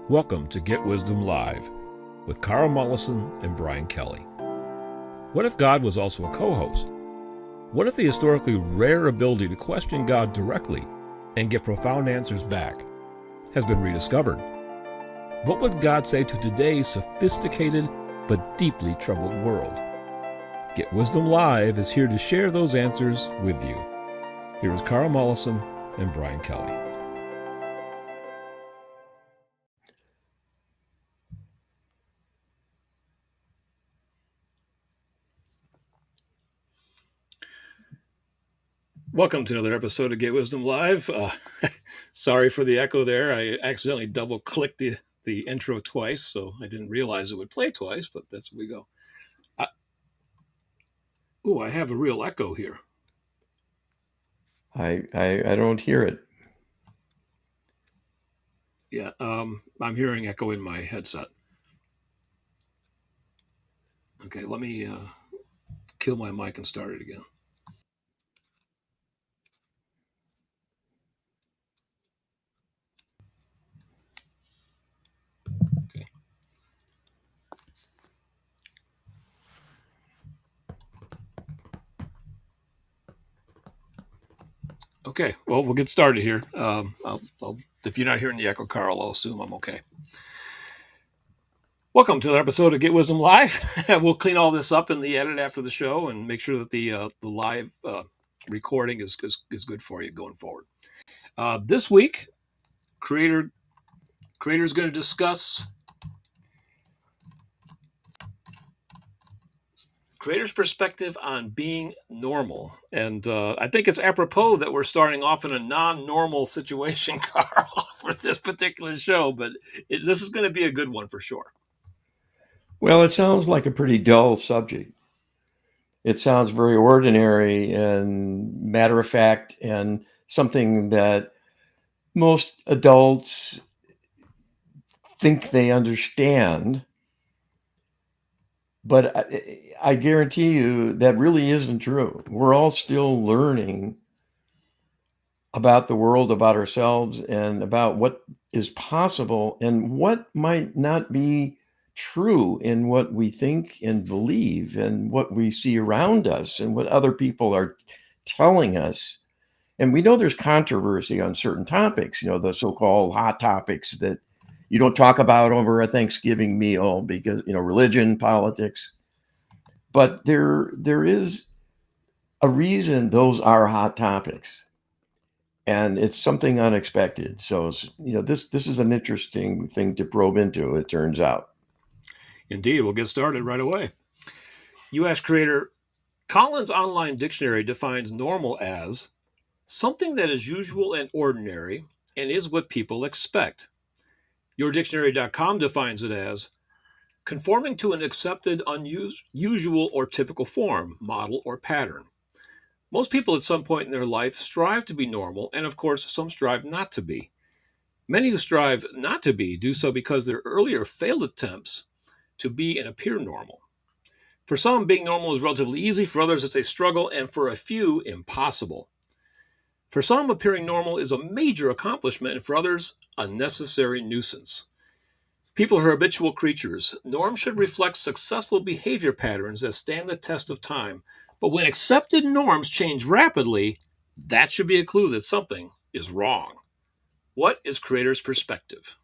Welcome to Get Wisdom Live with Carl Mollison and Brian Kelly. What if God was also a co-host? What if the historically rare ability to question God directly and get profound answers back has been rediscovered? What would God say to today's sophisticated but deeply troubled world? Get Wisdom Live is here to share those answers with you. Here is Carl Mollison and Brian Kelly. Welcome to another episode of Get Wisdom Live. Sorry for the echo there. I accidentally double-clicked the intro twice, so I didn't realize it would play twice, but that's where we go. I have a real echo here. I don't hear it. Yeah, I'm hearing echo in my headset. Okay, let me kill my mic and start it again. Okay, well, we'll get started here. If you're not hearing the echo, Carl, I'll assume I'm okay. Welcome to another episode of Get Wisdom Live. We'll clean all this up in the edit after the show and make sure that the live recording is good for you going forward. This week, Creator's going to discuss Creator's perspective on being normal. And I think it's apropos that we're starting off in a non-normal situation, Carl, for this particular show, but this is going to be a good one for sure. Well, it sounds like a pretty dull subject. It sounds very ordinary and matter of fact, and something that most adults think they understand. But I guarantee you that really isn't true. We're all still learning about the world, about ourselves, and about what is possible and what might not be true in what we think and believe and what we see around us and what other people are telling us. And we know there's controversy on certain topics, the so-called hot topics that you don't talk about over a Thanksgiving meal because, religion, politics. But there is a reason those are hot topics. And it's something unexpected. So, this is an interesting thing to probe into, it turns out. Indeed, we'll get started right away. U.S. Creator Collins Online Dictionary defines normal as something that is usual and ordinary and is what people expect. YourDictionary.com defines it as conforming to an accepted, unusual, or typical form, model, or pattern. Most people at some point in their life strive to be normal, and of course, some strive not to be. Many who strive not to be do so because their earlier failed attempts to be and appear normal. For some, being normal is relatively easy, for others, it's a struggle, and for a few, impossible. For some, appearing normal is a major accomplishment, and for others, a necessary nuisance. People are habitual creatures. Norms should reflect successful behavior patterns that stand the test of time. But when accepted norms change rapidly, that should be a clue that something is wrong. What is Creator's perspective?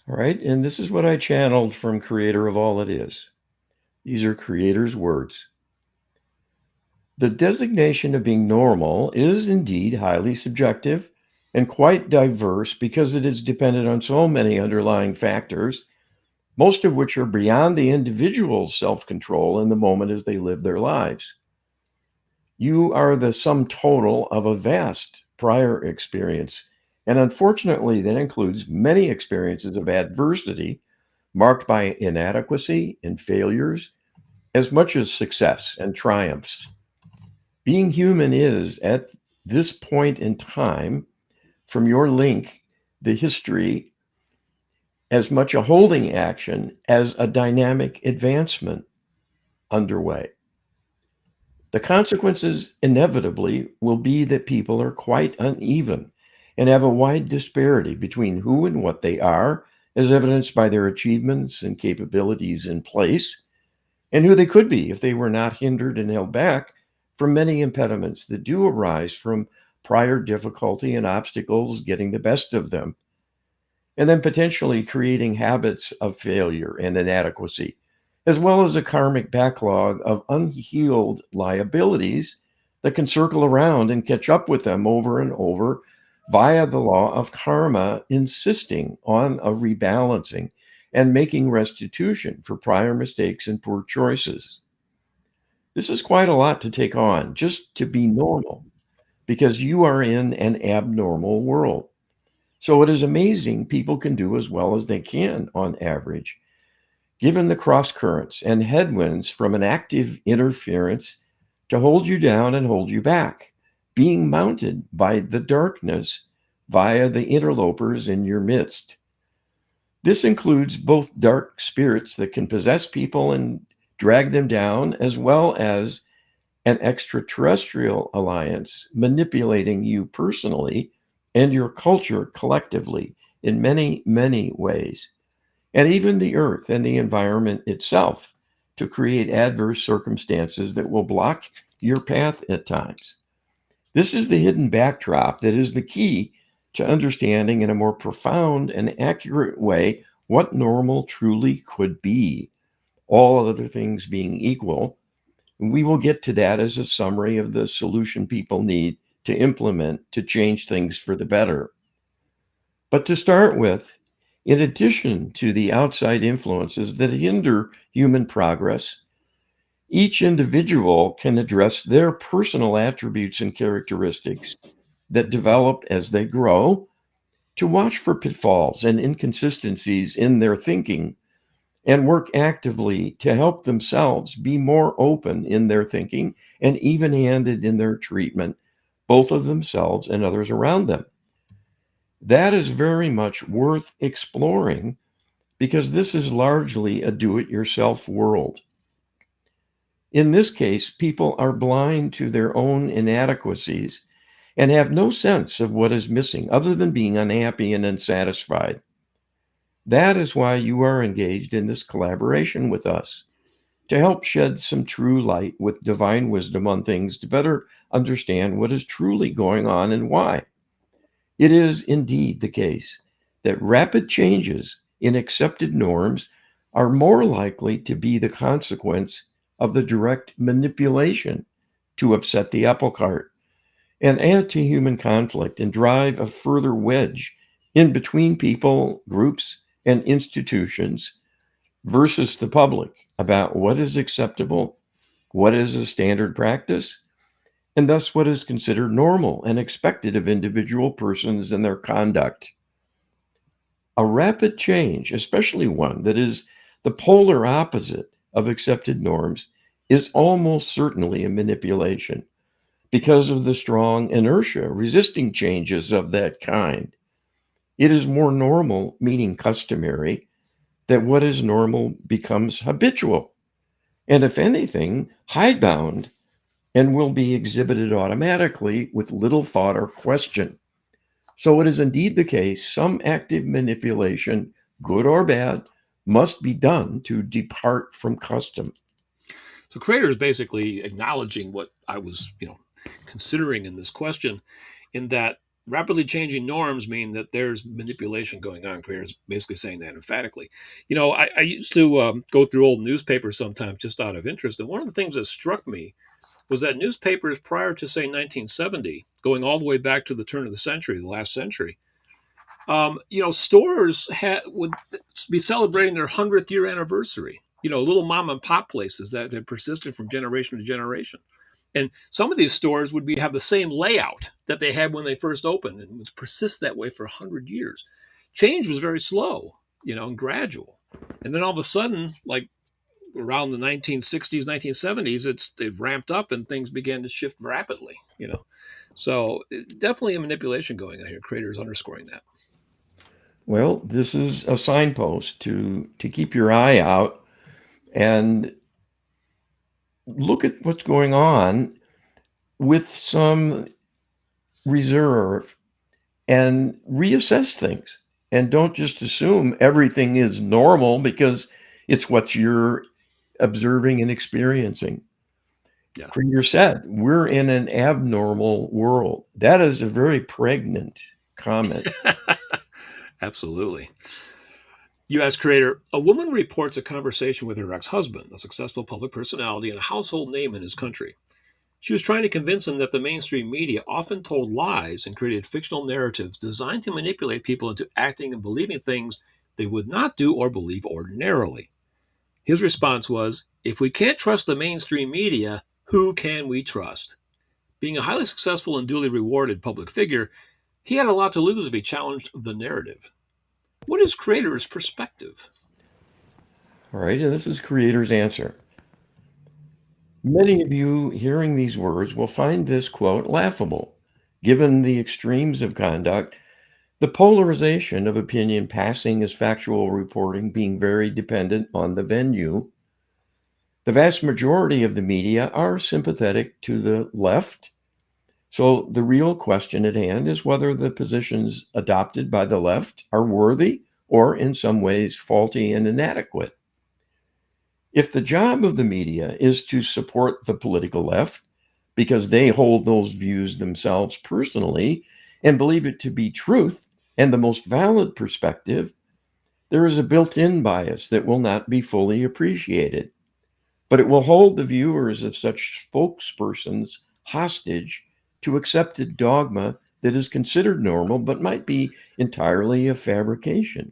All right. And this is what I channeled from Creator of All It Is. These are Creator's words. The designation of being normal is indeed highly subjective and quite diverse because it is dependent on so many underlying factors, most of which are beyond the individual's self-control in the moment as they live their lives. You are the sum total of a vast prior experience, and unfortunately, that includes many experiences of adversity marked by inadequacy and failures, as much as success and triumphs. Being human is, at this point in time, from your link, the history, as much a holding action as a dynamic advancement underway. The consequences inevitably will be that people are quite uneven and have a wide disparity between who and what they are, as evidenced by their achievements and capabilities in place, and who they could be if they were not hindered and held back from many impediments that do arise from prior difficulty and obstacles getting the best of them, and then potentially creating habits of failure and inadequacy, as well as a karmic backlog of unhealed liabilities that can circle around and catch up with them over and over via the law of karma, insisting on a rebalancing and making restitution for prior mistakes and poor choices. This is quite a lot to take on just to be normal because you are in an abnormal world. So it is amazing people can do as well as they can on average, given the cross currents and headwinds from an active interference to hold you down and hold you back, being mounted by the darkness via the interlopers in your midst. This includes both dark spirits that can possess people and drag them down, as well as an extraterrestrial alliance manipulating you personally and your culture collectively in many, many ways, and even the earth and the environment itself to create adverse circumstances that will block your path at times. This is the hidden backdrop that is the key to understanding in a more profound and accurate way what normal truly could be, all other things being equal. We will get to that as a summary of the solution people need to implement to change things for the better. But to start with, in addition to the outside influences that hinder human progress, each individual can address their personal attributes and characteristics that develop as they grow to watch for pitfalls and inconsistencies in their thinking and work actively to help themselves be more open in their thinking and even handed in their treatment, both of themselves and others around them. That is very much worth exploring because this is largely a do it yourself world. In this case, people are blind to their own inadequacies and have no sense of what is missing other than being unhappy and unsatisfied. That is why you are engaged in this collaboration with us to help shed some true light with divine wisdom on things to better understand what is truly going on and why. It is indeed the case that rapid changes in accepted norms are more likely to be the consequence of the direct manipulation to upset the apple cart and add to human conflict and drive a further wedge in between people, groups, and institutions versus the public about what is acceptable, what is a standard practice, and thus what is considered normal and expected of individual persons and their conduct. A rapid change, especially one that is the polar opposite of accepted norms, is almost certainly a manipulation because of the strong inertia resisting changes of that kind. It is more normal, meaning customary, that what is normal becomes habitual, and if anything, hidebound, and will be exhibited automatically with little thought or question. So it is indeed the case some active manipulation, good or bad, must be done to depart from custom. So Creator is basically acknowledging what I was, considering in this question, in that rapidly changing norms mean that there's manipulation going on. Creator is basically saying that emphatically. I used to go through old newspapers sometimes just out of interest, and one of the things that struck me was that newspapers prior to say 1970, going all the way back to the turn of the century, the last century, stores would be celebrating their 100th year anniversary. Little mom and pop places that had persisted from generation to generation. And some of these stores would have the same layout that they had when they first opened and would persist that way for 100 years. Change was very slow, and gradual. And then all of a sudden, like around the 1960s, 1970s, it ramped up and things began to shift rapidly. So definitely a manipulation going on here. Creators underscoring that. Well, this is a signpost to keep your eye out and look at what's going on with some reserve and reassess things. And don't just assume everything is normal because it's what you're observing and experiencing. Yeah. Krieger said, we're in an abnormal world. That is a very pregnant comment. Absolutely. U.S. creator: a woman reports a conversation with her ex husband, a successful public personality and a household name in his country. She was trying to convince him that the mainstream media often told lies and created fictional narratives designed to manipulate people into acting and believing things they would not do or believe ordinarily. His response was, "If we can't trust the mainstream media, who can we trust?" Being a highly successful and duly rewarded public figure, he had a lot to lose if he challenged the narrative. What is creator's perspective? All right, and this is creator's answer. Many of you hearing these words will find this quote laughable, given the extremes of conduct, the polarization of opinion passing as factual reporting being very dependent on the venue. The vast majority of the media are sympathetic to the left. So the real question at hand is whether the positions adopted by the left are worthy or in some ways faulty and inadequate. If the job of the media is to support the political left because they hold those views themselves personally and believe it to be truth and the most valid perspective, there is a built in bias that will not be fully appreciated. But it will hold the viewers of such spokespersons hostage to accepted dogma that is considered normal but might be entirely a fabrication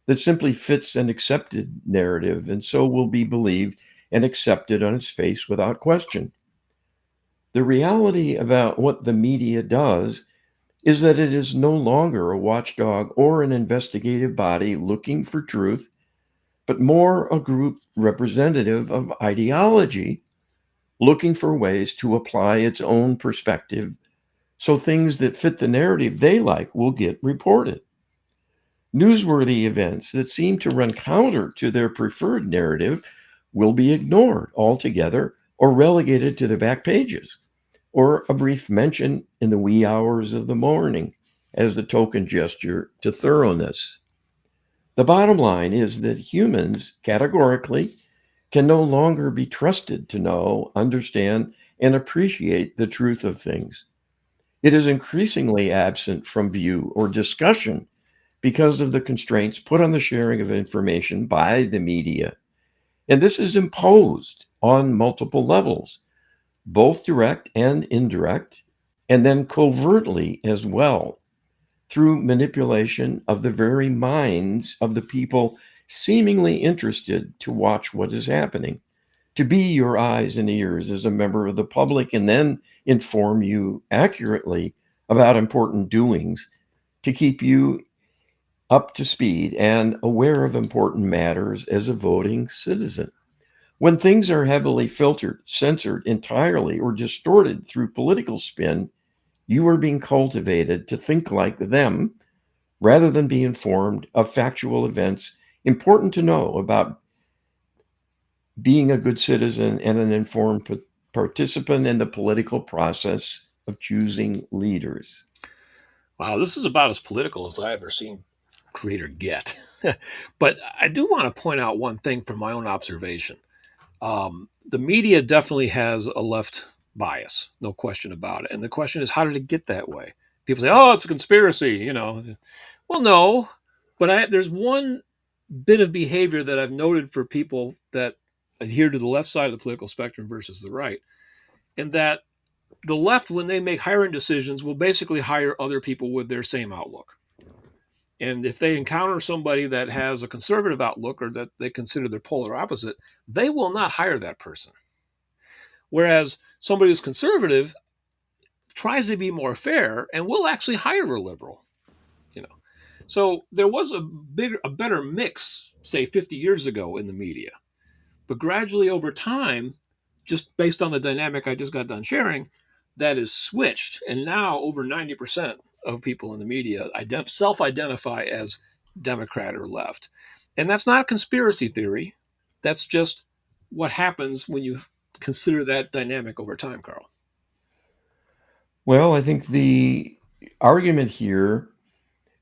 that simply fits an accepted narrative and so will be believed and accepted on its face without question. The reality about what the media does is that it is no longer a watchdog or an investigative body looking for truth, but more a group representative of ideology looking for ways to apply its own perspective so things that fit the narrative they like will get reported. Newsworthy events that seem to run counter to their preferred narrative will be ignored altogether or relegated to the back pages, or a brief mention in the wee hours of the morning as the token gesture to thoroughness. The bottom line is that humans, categorically, can no longer be trusted to know, understand, and appreciate the truth of things. It is increasingly absent from view or discussion because of the constraints put on the sharing of information by the media. And this is imposed on multiple levels, both direct and indirect, and then covertly as well, through manipulation of the very minds of the people seemingly interested to watch what is happening, to be your eyes and ears as a member of the public, and then inform you accurately about important doings to keep you up to speed and aware of important matters as a voting citizen. When things are heavily filtered, censored entirely, or distorted through political spin, you are being cultivated to think like them rather than be informed of factual events important to know about being a good citizen and an informed participant in the political process of choosing leaders. Wow, this is about as political as I ever seen creator get. But I do want to point out one thing from my own observation. The media definitely has a left bias, no question about it. And the question is, how did it get that way? People say, "Oh, it's a conspiracy," you know. Well, no, but there's one bit of behavior that I've noted for people that adhere to the left side of the political spectrum versus the right, and that the left, when they make hiring decisions, will basically hire other people with their same outlook. And if they encounter somebody that has a conservative outlook or that they consider their polar opposite, they will not hire that person. Whereas somebody who's conservative tries to be more fair and will actually hire a liberal, you know. So there was a better mix, say 50 years ago in the media. But gradually over time, just based on the dynamic I just got done sharing, that is switched. And now over 90% of people in the media self identify as Democrat or left. And that's not a conspiracy theory. That's just what happens when you consider that dynamic over time, Carl. Well, I think the argument here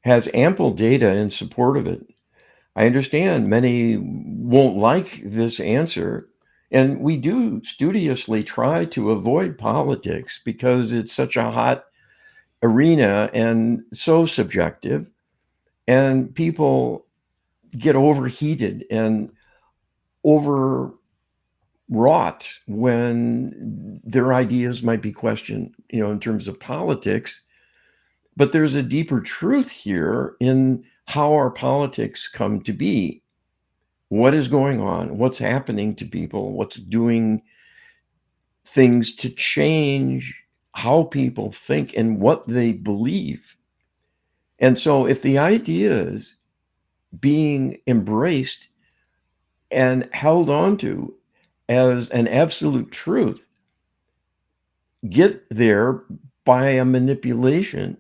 has ample data in support of it. I understand many won't like this answer, and we do studiously try to avoid politics because it's such a hot arena and so subjective, and people get overheated and overwrought when their ideas might be questioned, in terms of politics. But there's a deeper truth here in how our politics come to be. What is going on? What's happening to people? What's doing things to change how people think and what they believe? And so, if the ideas being embraced and held on to as an absolute truth get there by a manipulation,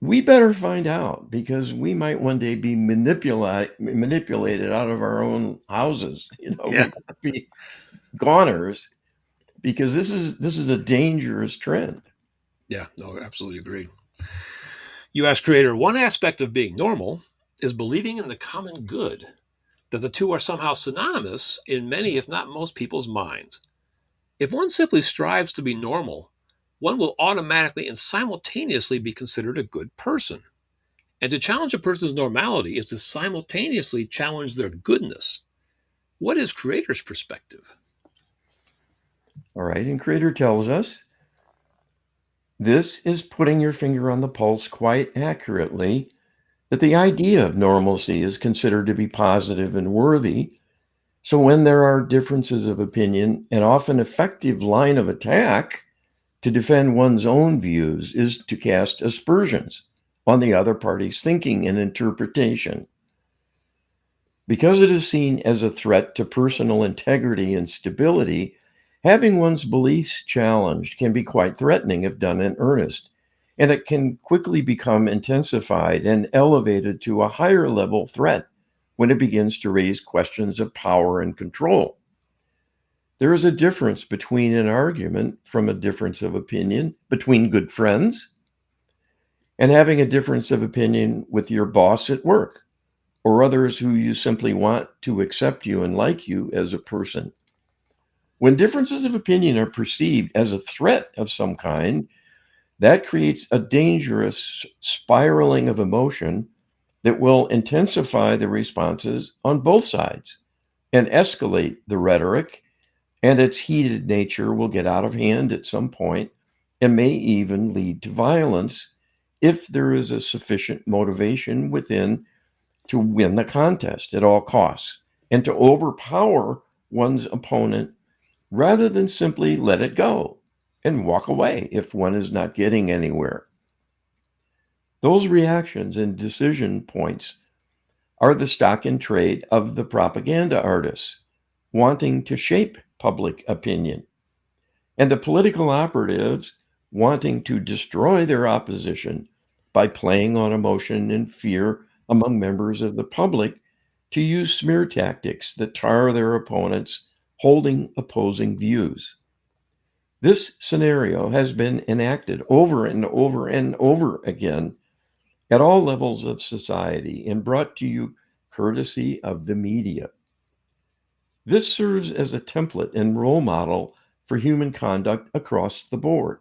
we better find out, because we might one day be manipulated out of our own houses. We Yeah. might be goners, because this is a dangerous trend. Yeah. No, absolutely agreed. You ask Creator, one aspect of being normal is believing in the common good, that the two are somehow synonymous in many, if not most, people's minds. If one simply strives to be normal, one will automatically and simultaneously be considered a good person. And to challenge a person's normality is to simultaneously challenge their goodness. What is Creator's perspective? All right, and Creator tells us this is putting your finger on the pulse quite accurately, that the idea of normalcy is considered to be positive and worthy. So when there are differences of opinion, an often effective line of attack to defend one's own views is to cast aspersions on the other party's thinking and interpretation. Because it is seen as a threat to personal integrity and stability, having one's beliefs challenged can be quite threatening if done in earnest, and it can quickly become intensified and elevated to a higher level threat when it begins to raise questions of power and control. There is a difference between an argument from a difference of opinion between good friends and having a difference of opinion with your boss at work or others who you simply want to accept you and like you as a person. When differences of opinion are perceived as a threat of some kind, that creates a dangerous spiraling of emotion that will intensify the responses on both sides and escalate the rhetoric, and its heated nature will get out of hand at some point and may even lead to violence if there is a sufficient motivation within to win the contest at all costs and to overpower one's opponent rather than simply let it go and walk away if one is not getting anywhere. Those reactions and decision points are the stock in trade of the propaganda artists wanting to shape public opinion, and the political operatives wanting to destroy their opposition by playing on emotion and fear among members of the public to use smear tactics that tar their opponents holding opposing views. This scenario has been enacted over and over and over again at all levels of society and brought to you courtesy of the media. This serves as a template and role model for human conduct across the board.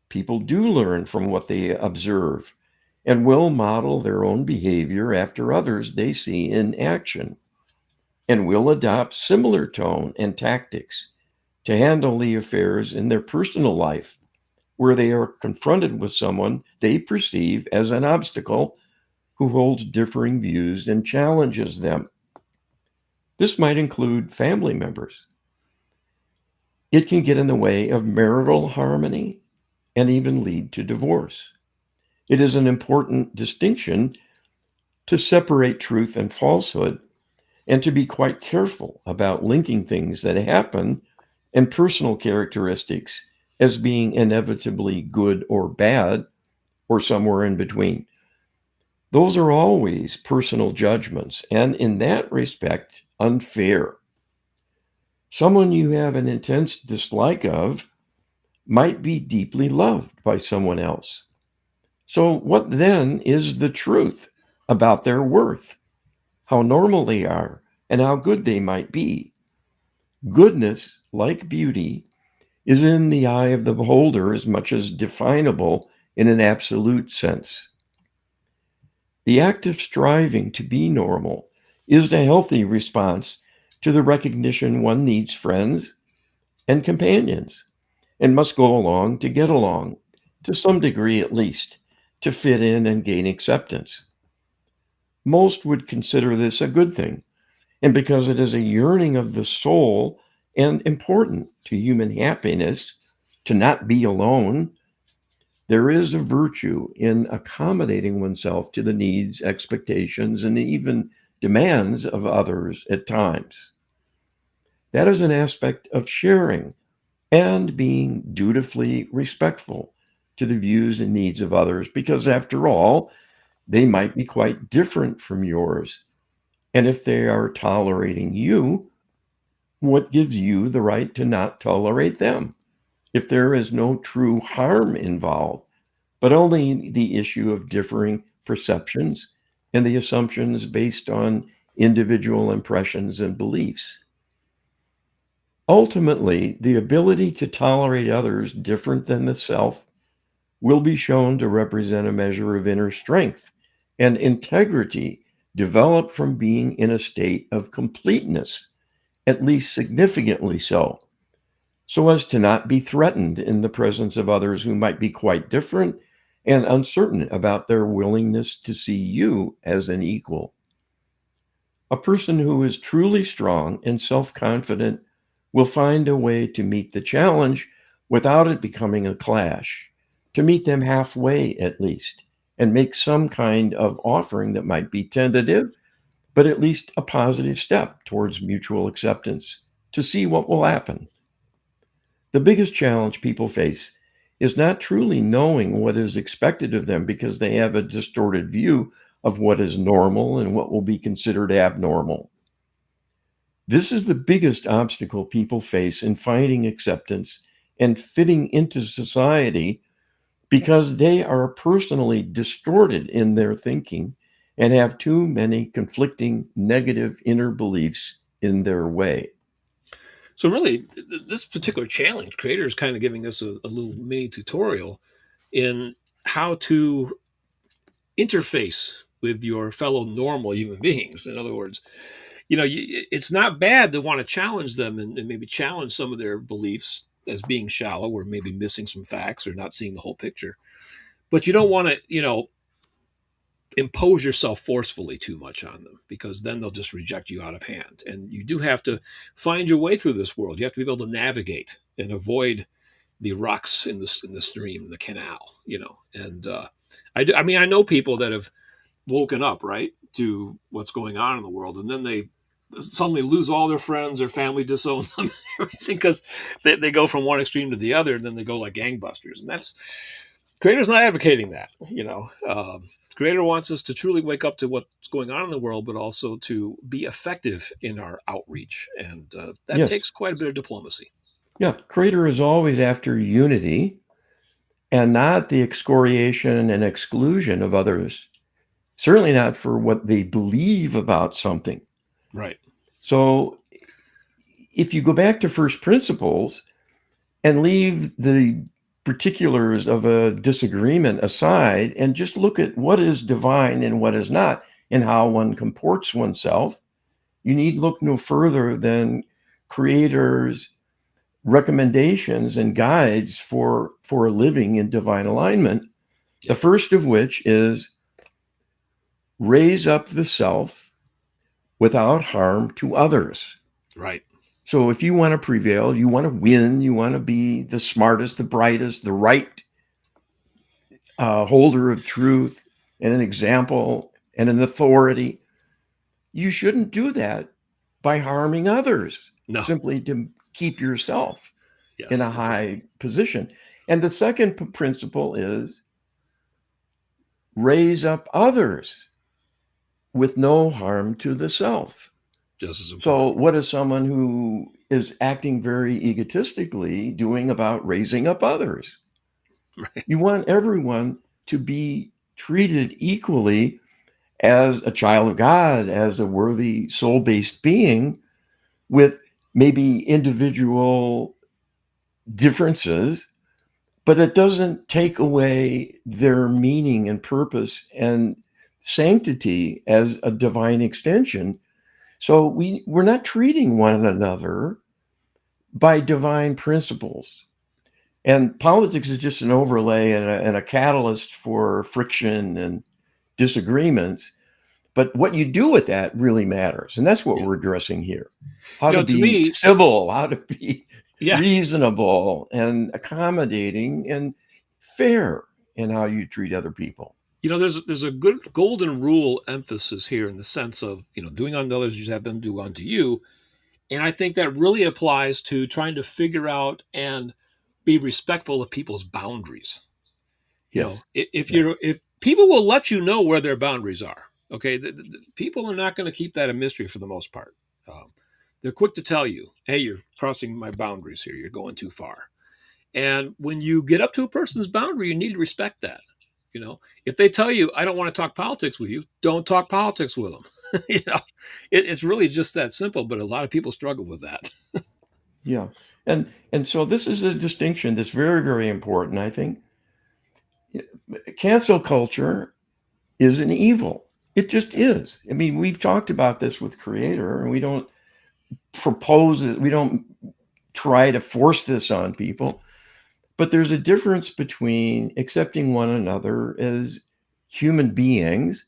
People do learn from what they observe and will model their own behavior after others they see in action, and will adopt similar tone and tactics to handle the affairs in their personal life where they are confronted with someone they perceive as an obstacle who holds differing views and challenges them. This might include family members. It can get in the way of marital harmony and even lead to divorce. It is an important distinction to separate truth and falsehood and to be quite careful about linking things that happen and personal characteristics as being inevitably good or bad or somewhere in between. Those are always personal judgments and, in that respect, unfair. Someone you have an intense dislike of might be deeply loved by someone else. So, what then is the truth about their worth, how normal they are, and how good they might be? Goodness, like beauty, is in the eye of the beholder as much as definable in an absolute sense. The act of striving to be normal is a healthy response to the recognition one needs friends and companions and must go along to get along, to some degree at least, to fit in and gain acceptance. Most would consider this a good thing, and because it is a yearning of the soul and important to human happiness to not be alone, there is a virtue in accommodating oneself to the needs, expectations, and even demands of others at times. That is an aspect of sharing and being dutifully respectful to the views and needs of others, because after all, they might be quite different from yours. And if they are tolerating you, what gives you the right to not tolerate them? If there is no true harm involved, but only the issue of differing perceptions and the assumptions based on individual impressions and beliefs. Ultimately, the ability to tolerate others different than the self will be shown to represent a measure of inner strength and integrity developed from being in a state of completeness, at least significantly so as to not be threatened in the presence of others who might be quite different and uncertain about their willingness to see you as an equal. A person who is truly strong and self confident will find a way to meet the challenge without it becoming a clash, to meet them halfway at least, and make some kind of offering that might be tentative, but at least a positive step towards mutual acceptance to see what will happen. The biggest challenge people face is not truly knowing what is expected of them because they have a distorted view of what is normal and what will be considered abnormal. This is the biggest obstacle people face in finding acceptance and fitting into society because they are personally distorted in their thinking and have too many conflicting negative inner beliefs in their way. So really, this particular challenge, Creator is kind of giving us a little mini tutorial in how to interface with your fellow normal human beings. In other words, it's not bad to want to challenge them and maybe challenge some of their beliefs as being shallow or maybe missing some facts or not seeing the whole picture. But you don't want to, impose yourself forcefully too much on them because then they'll just reject you out of hand. And you do have to find your way through this world. You have to be able to navigate and avoid the rocks in the stream, the canal, And I mean, I know people that have woken up right to what's going on in the world, and then they suddenly lose all their friends, their family disowns them, everything because they go from one extreme to the other, and then they go like gangbusters. And that's Creator's not advocating that. Creator wants us to truly wake up to what's going on in the world, but also to be effective in our outreach, and that Yes. takes quite a bit of diplomacy. Yeah. Creator is always after unity and not the excoriation and exclusion of others, certainly not for what they believe about something. Right. So if you go back to first principles and leave the particulars of a disagreement aside and just look at what is divine and what is not and how one comports oneself, you need look no further than creators recommendations and guides for a living in divine alignment, the first of which is raise up the self without harm to others. Right. So if you want to prevail, you want to win, you want to be the smartest, the brightest, the right holder of truth and an example and an authority, you shouldn't do that by harming others, No. simply to keep yourself in Yes, a exactly. high position. And the second principle is raise up others with no harm to the self. just as So, important. what is someone who is acting very egotistically doing about raising up others? Right. You want everyone to be treated equally as a child of God, as a worthy soul based being with maybe individual differences, but it doesn't take away their meaning and purpose and sanctity as a divine extension. So we're not treating one another by divine principles. And politics is just an overlay and a catalyst for friction and disagreements. But what you do with that really matters. And that's what Yeah. we're addressing here. How to To be me, civil, how to be yeah, reasonable and accommodating and fair in how you treat other people. there's a good golden rule emphasis here in the sense of doing unto others as you have them do unto you, and I think that really applies to trying to figure out and be respectful of people's boundaries. Yes. Yeah. If people will let you know where their boundaries are, okay, people are not going to keep that a mystery for the most part. Um, they're quick to tell you, hey, you're crossing my boundaries here. You're going too far. And when you get up to a person's boundary, you need to respect that. If they tell you, I don't want to talk politics with you, don't talk politics with them. It's really just that simple, but a lot of people struggle with that. Yeah. And so this is a distinction that's very, very important, I think. Cancel culture is an evil. It just is. I mean, we've talked about this with Creator, and we don't propose it, we don't try to force this on people. But there's a difference between accepting one another as human beings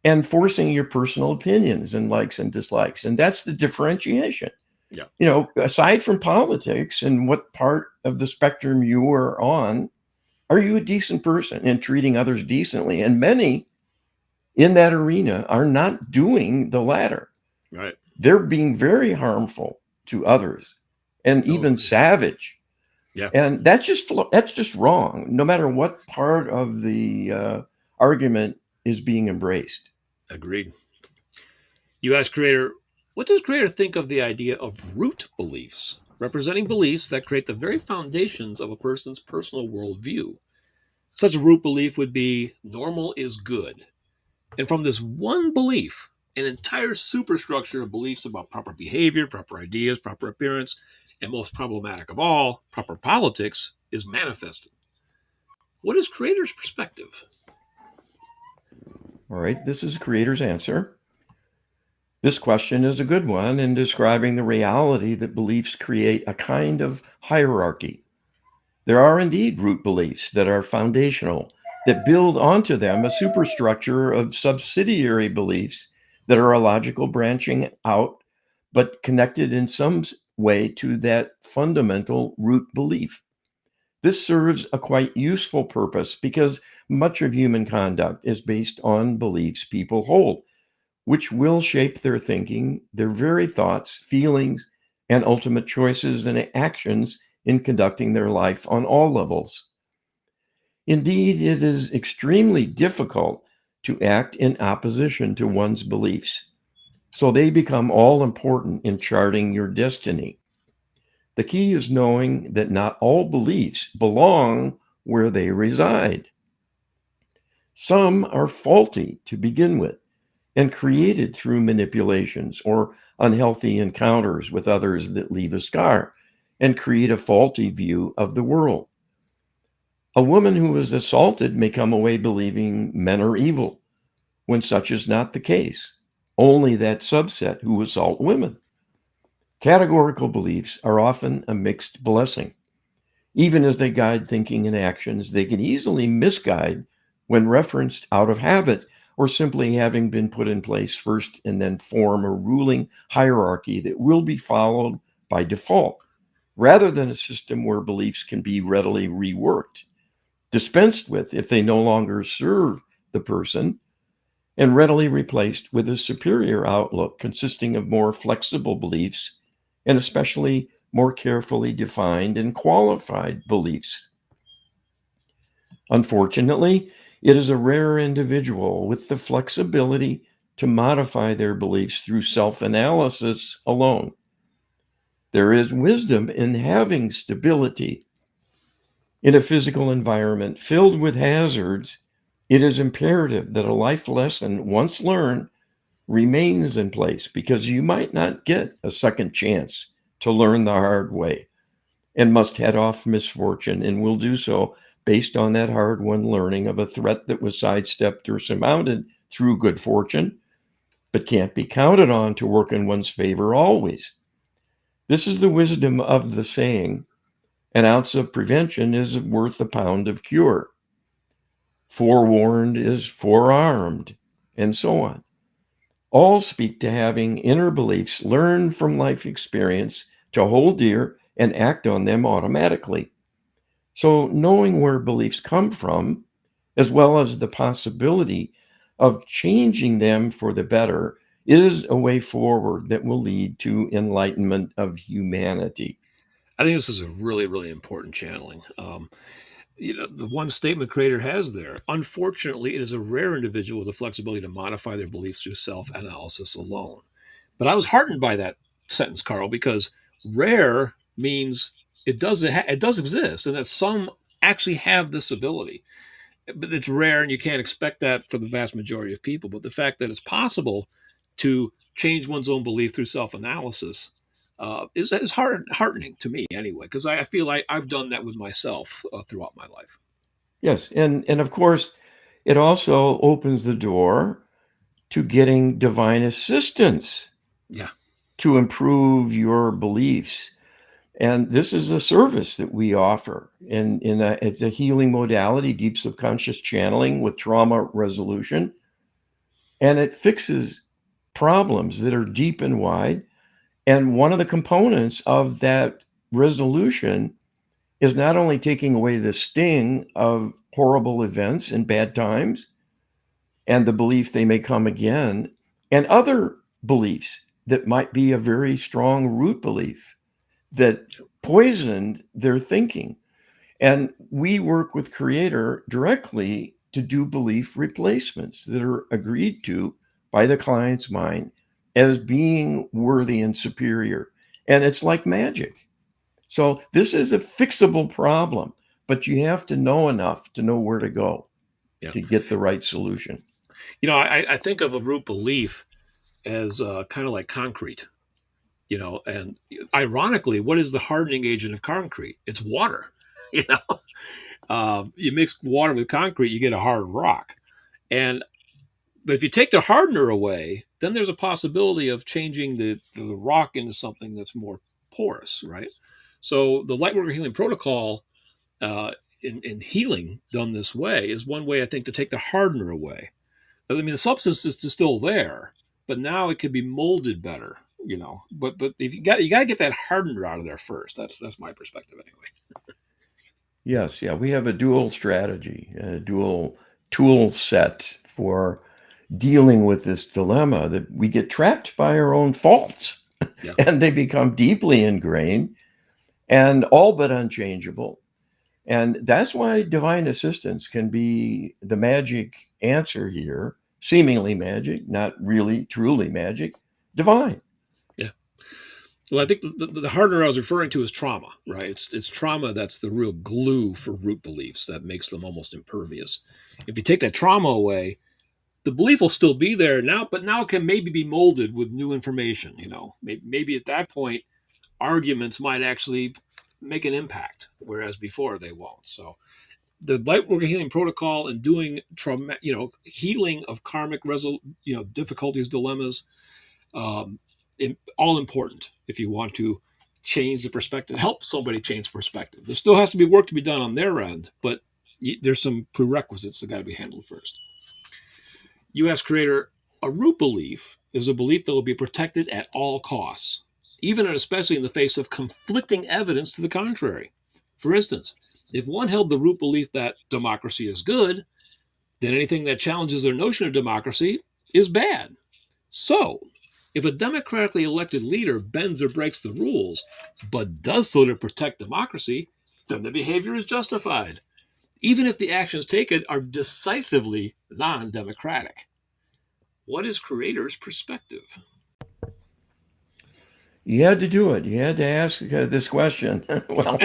and forcing your personal opinions and likes and dislikes. And that's the differentiation. Yeah, Aside from politics and what part of the spectrum you are on, are you a decent person and treating others decently? And many in that arena are not doing the latter. right. They're being very harmful to others and even Totally. savage. Yeah, And that's just wrong, no matter what part of the argument is being embraced. agreed. You ask Creator, what does Creator think of the idea of root beliefs, representing beliefs that create the very foundations of a person's personal worldview? Such a root belief would be normal is good. And from this one belief, an entire superstructure of beliefs about proper behavior, proper ideas, proper appearance, and most problematic of all, proper politics is manifested. What is Creator's perspective? All right, this is Creator's answer. This question is a good one in describing the reality that beliefs create a kind of hierarchy. There are indeed root beliefs that are foundational, that build onto them a superstructure of subsidiary beliefs that are a logical branching out, but connected in some way to that fundamental root belief. This serves a quite useful purpose because much of human conduct is based on beliefs people hold, which will shape their thinking, their very thoughts, feelings, and ultimate choices and actions in conducting their life on all levels. Indeed, it is extremely difficult to act in opposition to one's beliefs, so they become all important in charting your destiny. The key is knowing that not all beliefs belong where they reside. Some are faulty to begin with and created through manipulations or unhealthy encounters with others that leave a scar and create a faulty view of the world. A woman who is assaulted may come away believing men are evil, when such is not the case. Only that subset who assault women. Categorical beliefs are often a mixed blessing. Even as they guide thinking and actions, they can easily misguide when referenced out of habit or simply having been put in place first and then form a ruling hierarchy that will be followed by default, rather than a system where beliefs can be readily reworked, dispensed with if they no longer serve the person, and readily replaced with a superior outlook consisting of more flexible beliefs and especially more carefully defined and qualified beliefs. Unfortunately, it is a rare individual with the flexibility to modify their beliefs through self-analysis alone. There is wisdom in having stability. In a physical environment filled with hazards, it is imperative that a life lesson, once learned, remains in place because you might not get a second chance to learn the hard way and must head off misfortune and will do so based on that hard-won learning of a threat that was sidestepped or surmounted through good fortune, but can't be counted on to work in one's favor always. This is the wisdom of the saying, an ounce of prevention is worth a pound of cure. Forewarned is forearmed, and so on. All speak to having inner beliefs learned from life experience to hold dear and act on them automatically. So, knowing where beliefs come from, as well as the possibility of changing them for the better, is a way forward that will lead to enlightenment of humanity. I think this is a really, really important channeling. The one statement creator has there. Unfortunately, it is a rare individual with the flexibility to modify their beliefs through self-analysis alone. But I was heartened by that sentence, Carl, because rare means it does exist, and that some actually have this ability. But it's rare, and you can't expect that for the vast majority of people. But the fact that it's possible to change one's own belief through self-analysis is heartening to me anyway, because I feel like I've done that with myself throughout my life. Yes, and of course, it also opens the door to getting divine assistance Yeah, to improve your beliefs. And this is a service that we offer. It's a healing modality, deep subconscious channeling with trauma resolution. And it fixes problems that are deep and wide. And one of the components of that resolution is not only taking away the sting of horrible events and bad times and the belief they may come again, and other beliefs that might be a very strong root belief that poisoned their thinking. And we work with Creator directly to do belief replacements that are agreed to by the client's mind as being worthy and superior. And it's like magic. So this is a fixable problem, but you have to know enough to know where to go yeah. to get the right solution. I think of a root belief as kind of like concrete. And ironically, what is the hardening agent of concrete? It's water. You know, you mix water with concrete, you get a hard rock. And but if you take the hardener away, then there's a possibility of changing the rock into something that's more porous, right? So the Lightworker Healing Protocol in healing done this way is one way I think to take the hardener away. I mean, the substance is still there, but now it could be molded better, But if you got to get that hardener out of there first. That's my perspective anyway. Yes, yeah, we have a dual strategy, a dual tool set for dealing with this dilemma that we get trapped by our own faults Yeah, and they become deeply ingrained and all but unchangeable. And that's why divine assistance can be the magic answer here, seemingly magic, not really truly magic, divine. yeah. Well, I think the hardener I was referring to is trauma, right? It's trauma that's the real glue for root beliefs that makes them almost impervious. If you take that trauma away, the belief will still be there now, but now it can maybe be molded with new information. Maybe at that point, arguments might actually make an impact, whereas before they won't. So the Lightworker Healing Protocol and doing trauma, healing of karmic difficulties, dilemmas, all important if you want to change the perspective, help somebody change perspective. There still has to be work to be done on their end, but there's some prerequisites that got to be handled first. You ask Creator, a root belief is a belief that will be protected at all costs, even and especially in the face of conflicting evidence to the contrary. For instance, if one held the root belief that democracy is good, then anything that challenges their notion of democracy is bad. So, if a democratically elected leader bends or breaks the rules, but does so to protect democracy, then the behavior is justified, even if the actions taken are decisively non democratic. What is creator's perspective? You had to do it. You had to ask this question. Well,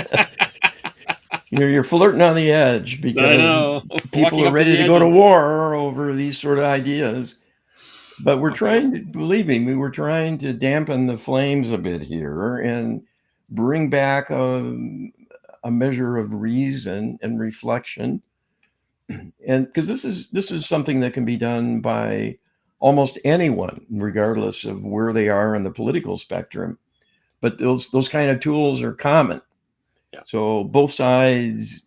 you're flirting on the edge I because know. people Walking are up to ready the to edge go to of it. war over these sort of ideas. But we're Walking up. trying to, believe me, we're trying to dampen the flames a bit here and bring back a measure of reason and reflection. And because this is something that can be done by almost anyone, regardless of where they are in the political spectrum. But those kind of tools are common. Yeah. So both sides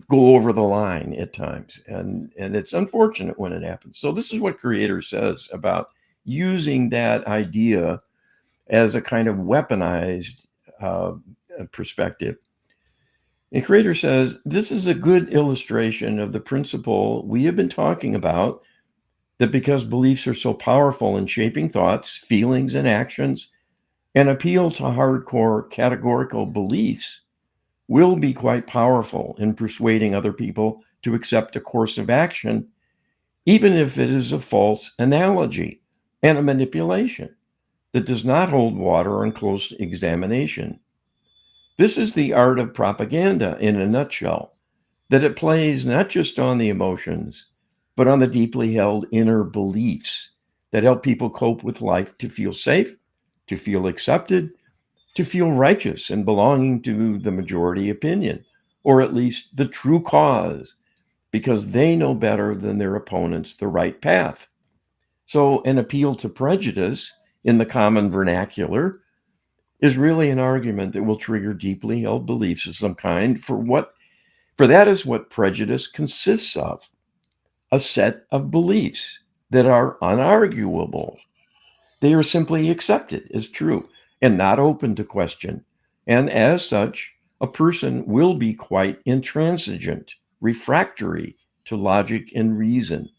go over the line at times, and it's unfortunate when it happens. So this is what Creator says about using that idea as a kind of weaponized uh, perspective. And Creator says this is a good illustration of the principle we have been talking about, that because beliefs are so powerful in shaping thoughts, feelings, and actions, an appeal to hardcore categorical beliefs will be quite powerful in persuading other people to accept a course of action, even if it is a false analogy and a manipulation that does not hold water on close examination. This is the art of propaganda in a nutshell, that it plays not just on the emotions, but on the deeply held inner beliefs that help people cope with life, to feel safe, to feel accepted, to feel righteous and belonging to the majority opinion, or at least the true cause, because they know better than their opponents the right path. So, an appeal to prejudice in the common vernacular is really an argument that will trigger deeply held beliefs of some kind. For that is what prejudice consists of: a set of beliefs that are unarguable. They are simply accepted as true and not open to question. And as such, a person will be quite intransigent, refractory to logic and reason.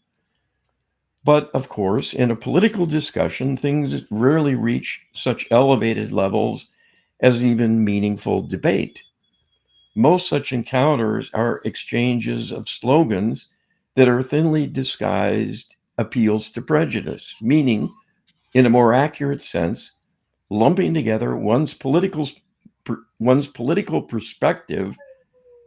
But of course, in a political discussion, things rarely reach such elevated levels as even meaningful debate. Most such encounters are exchanges of slogans that are thinly disguised appeals to prejudice, meaning, in a more accurate sense, lumping together one's political perspective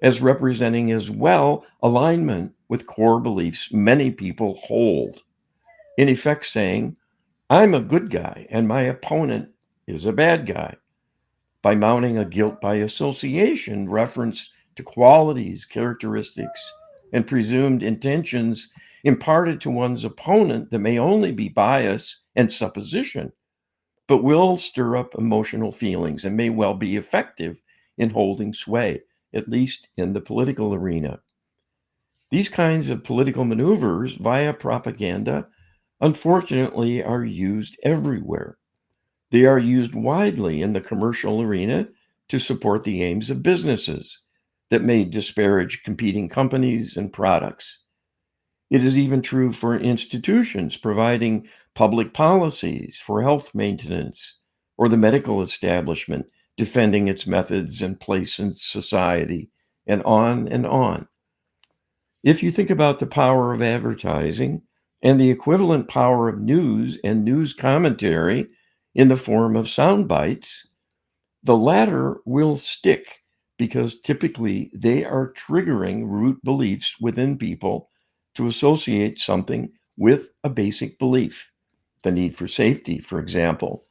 as representing as well alignment with core beliefs many people hold. In effect, saying, I'm a good guy and my opponent is a bad guy, by mounting a guilt by association reference to qualities, characteristics, and presumed intentions imparted to one's opponent that may only be bias and supposition, but will stir up emotional feelings and may well be effective in holding sway, at least in the political arena. These kinds of political maneuvers via propaganda, unfortunately, are used everywhere. They are used widely in the commercial arena to support the aims of businesses that may disparage competing companies and products. It is even true for institutions providing public policies for health maintenance, or the medical establishment defending its methods and place in society, and on and on. If you think about the power of advertising and the equivalent power of news and news commentary in the form of sound bites, the latter will stick because typically they are triggering root beliefs within people to associate something with a basic belief. The need for safety, for example,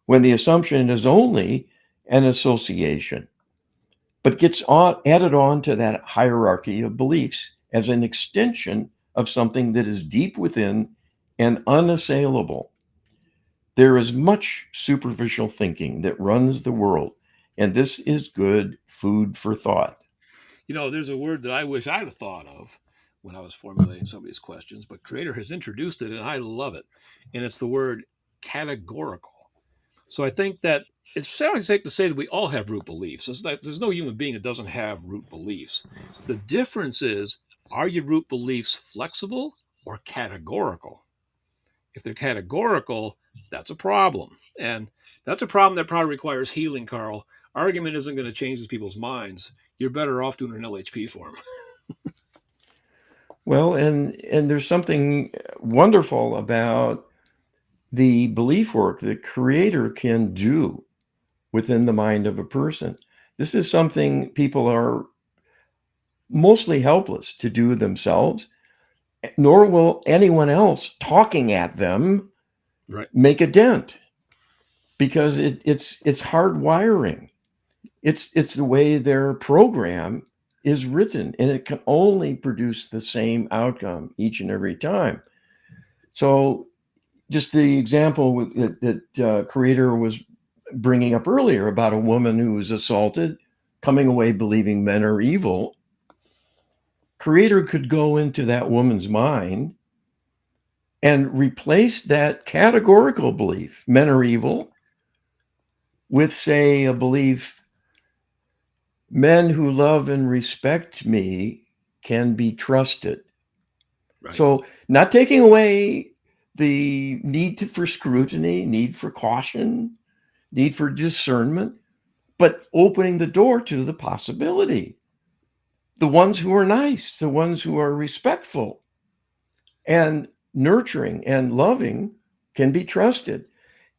when the assumption is only an association, but gets added on to that hierarchy of beliefs as an extension of something that is deep within and unassailable. There is much superficial thinking that runs the world, and this is good food for thought. There's a word that I wish I'd have thought of when I was formulating some of these questions, but Creator has introduced it and I love it. And it's the word categorical. So I think that it's fairly safe to say that we all have root beliefs. There's no human being that doesn't have root beliefs. The difference is, are your root beliefs flexible or categorical? If they're categorical, that's a problem. And that's a problem that probably requires healing, Carl. Argument isn't going to change these people's minds. You're better off doing an LHP for them. Well, and there's something wonderful about the belief work that creator can do within the mind of a person. This is something people are mostly helpless to do themselves, nor will anyone else talking at them Right. make a dent, because it's hardwiring. It's the way their program is written, and it can only produce the same outcome each and every time. So, just the example that Creator was bringing up earlier about a woman who was assaulted, coming away believing men are evil. Creator could go into that woman's mind and replace that categorical belief, men are evil, with, say, a belief, men who love and respect me can be trusted. Right. So, not taking away the for scrutiny, need for caution, need for discernment, but opening the door to the possibility. The ones who are nice, the ones who are respectful and nurturing and loving can be trusted.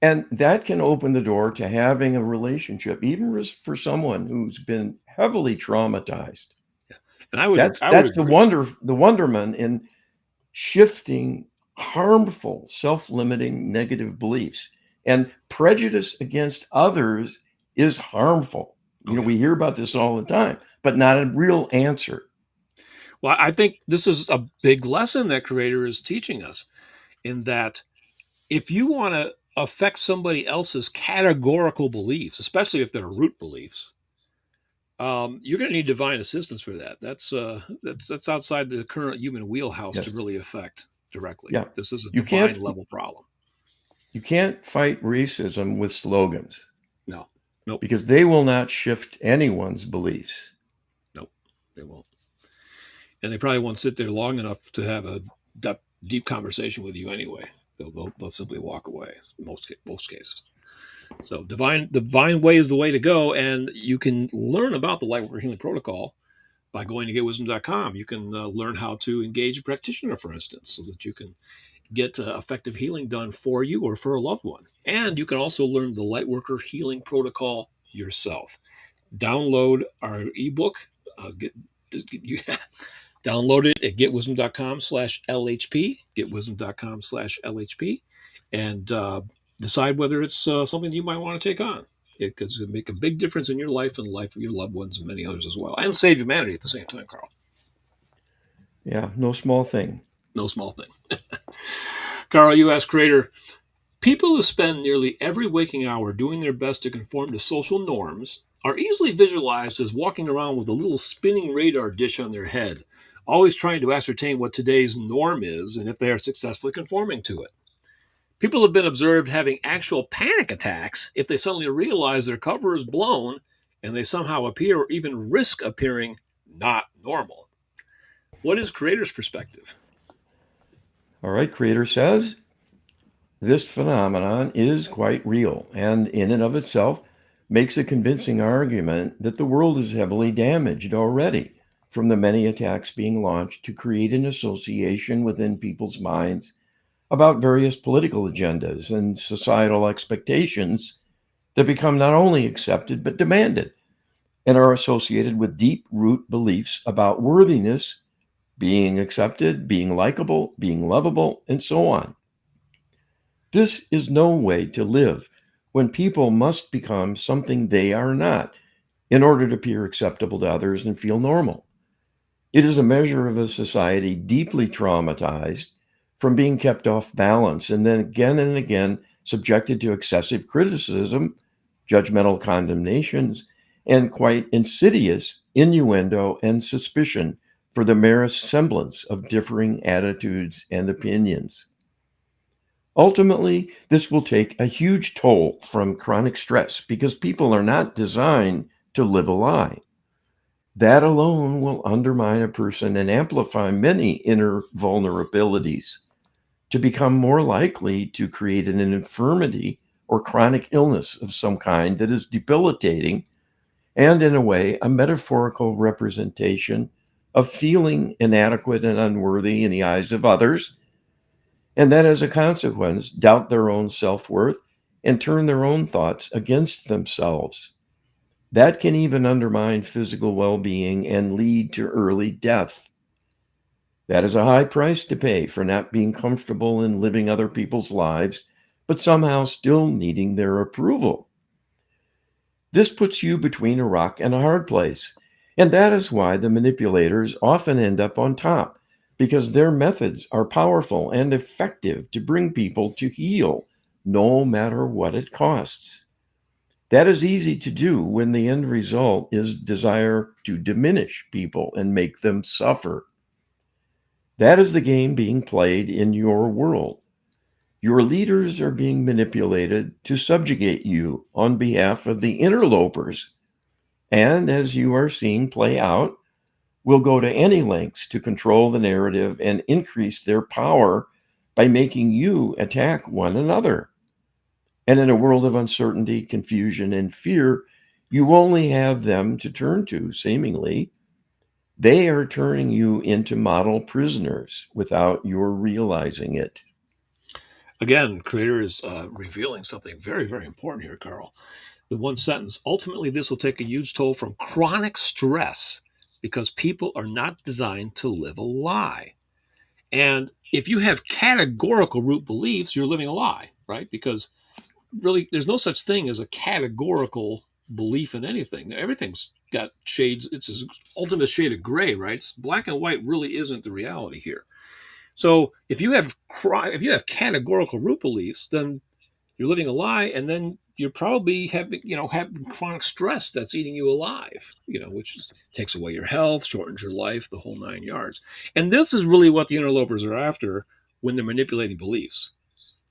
And that can open the door to having a relationship, even for someone who's been heavily traumatized. Yeah. And I would That's agree. the wonderment in shifting harmful, self-limiting negative beliefs. And prejudice against others is harmful. Oh yeah. We hear about this all the time, but not a real answer. Well, I think this is a big lesson that Creator is teaching us, in that if you want to affect somebody else's categorical beliefs, especially if they're root beliefs, you're going to need divine assistance for that. That's outside the current human wheelhouse to Yes. really affect directly. Yeah. This is a You can't divine level problem. you can't fight racism with slogans, No, nope, because they will not shift anyone's beliefs. nope, they won't, and they probably won't sit there long enough to have a deep conversation with you anyway. They'll simply walk away. Most cases. So divine way is the way to go, and you can learn about the Lightworker Healing Protocol by going to getwisdom.com. You can learn how to engage a practitioner, for instance, so that you can get effective healing done for you or for a loved one. And you can also learn the Lightworker Healing Protocol yourself. Download our ebook. You, download it at getwisdom.com/LHP, getwisdom.com/LHP, and decide whether it's something you might want to take on. Because it make a big difference in your life and the life of your loved ones and many others as well, and save humanity at the same time, Carl. Yeah, no small thing. No small thing. Carl, you asked Creator, people who spend nearly every waking hour doing their best to conform to social norms are easily visualized as walking around with a little spinning radar dish on their head, always trying to ascertain what today's norm is and if they are successfully conforming to it. People have been observed having actual panic attacks if they suddenly realize their cover is blown and they somehow appear or even risk appearing not normal. What is Creator's perspective? All right, Creator says this phenomenon is quite real, and in and of itself makes a convincing argument that the world is heavily damaged already from the many attacks being launched to create an association within people's minds about various political agendas and societal expectations that become not only accepted but demanded, and are associated with deep root beliefs about worthiness, being accepted, being likable, being lovable, and so on. This is no way to live when people must become something they are not in order to appear acceptable to others and feel normal. It is a measure of a society deeply traumatized from being kept off balance and then again and again subjected to excessive criticism, judgmental condemnations, and quite insidious innuendo and suspicion for the merest semblance of differing attitudes and opinions. Ultimately, this will take a huge toll from chronic stress because people are not designed to live a lie. That alone will undermine a person and amplify many inner vulnerabilities to become more likely to create an infirmity or chronic illness of some kind that is debilitating and, in a way, a metaphorical representation of feeling inadequate and unworthy in the eyes of others, and then as a consequence, doubt their own self worth and turn their own thoughts against themselves. That can even undermine physical well being and lead to early death. That is a high price to pay for not being comfortable in living other people's lives, but somehow still needing their approval. This puts you between a rock and a hard place. And that is why the manipulators often end up on top, because their methods are powerful and effective to bring people to heel, no matter what it costs. That is easy to do when the end result is desire to diminish people and make them suffer. That is the game being played in your world. Your leaders are being manipulated to subjugate you on behalf of the interlopers. And as you are seeing play out, will go to any lengths to control the narrative and increase their power by making you attack one another. And in a world of uncertainty, confusion, and fear, you only have them to turn to, seemingly. They are turning you into model prisoners without your realizing it. Again, creator is revealing something very, very important here, Carl. The one sentence: ultimately, this will take a huge toll from chronic stress because people are not designed to live a lie. And if you have categorical root beliefs, you're living a lie, right? Because really, there's no such thing as a categorical belief in anything. Everything's got shades. It's an ultimate shade of gray, right? It's black and white really isn't the reality here. So if you have categorical root beliefs, then you're living a lie, and then you're probably having chronic stress that's eating you alive, which takes away your health, shortens your life, the whole 9 yards. And this is really what the interlopers are after when they're manipulating beliefs,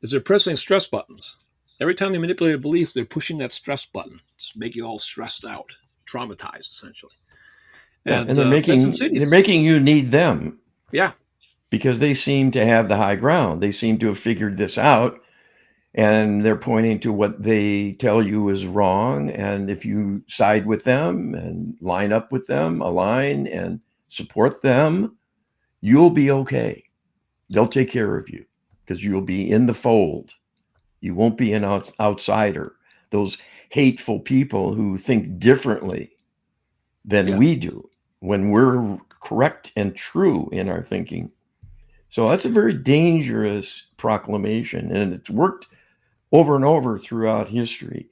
is they're pressing stress buttons. Every time they manipulate a belief, they're pushing that stress button to make you all stressed out, traumatized, essentially. Yeah, And and they're that's making they're insidious. making you need them Yeah, because they seem to have the high ground. They seem to have figured this out, and they're pointing to what they tell you is wrong. And if you side with them and line up with them, align and support them, you'll be okay. They'll take care of you because you'll be in the fold. You won't be an outsider. Those hateful people who think differently than yeah. we do when we're correct and true in our thinking. So that's a very dangerous proclamation, and it's worked over and over throughout history,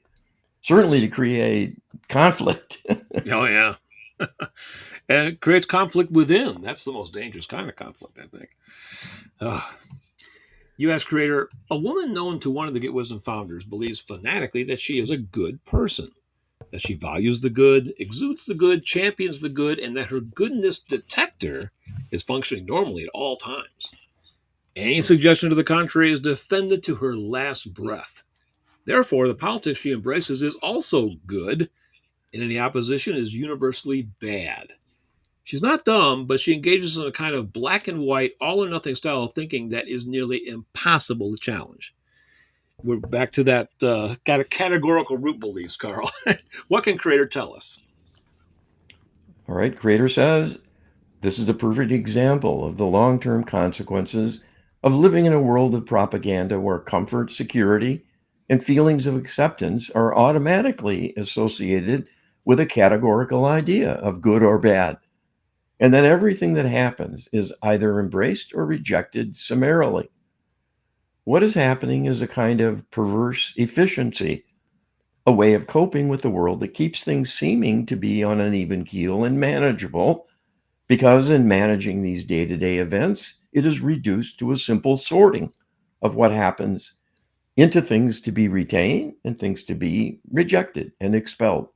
certainly to Yes. create conflict. Oh, yeah. And it creates conflict within. That's the most dangerous kind of conflict, I think. Ugh. U.S. creator: a woman known to one of the Get Wisdom founders believes fanatically that she is a good person, that she values the good, exudes the good, champions the good, and that her goodness detector is functioning normally at all times. Any suggestion to the contrary is defended to her last breath. Therefore, the politics she embraces is also good, and any opposition is universally bad. She's not dumb, but she engages in a kind of black and white, all or nothing style of thinking that is nearly impossible to challenge. We're back to that kind of categorical root beliefs, Carl. What can Creator tell us? All right, Creator says this is the perfect example of the long term consequences of living in a world of propaganda where comfort, security, and feelings of acceptance are automatically associated with a categorical idea of good or bad. And then everything that happens is either embraced or rejected summarily. What is happening is a kind of perverse efficiency, a way of coping with the world that keeps things seeming to be on an even keel and manageable, because in managing these day to day events, it is reduced to a simple sorting of what happens into things to be retained and things to be rejected and expelled.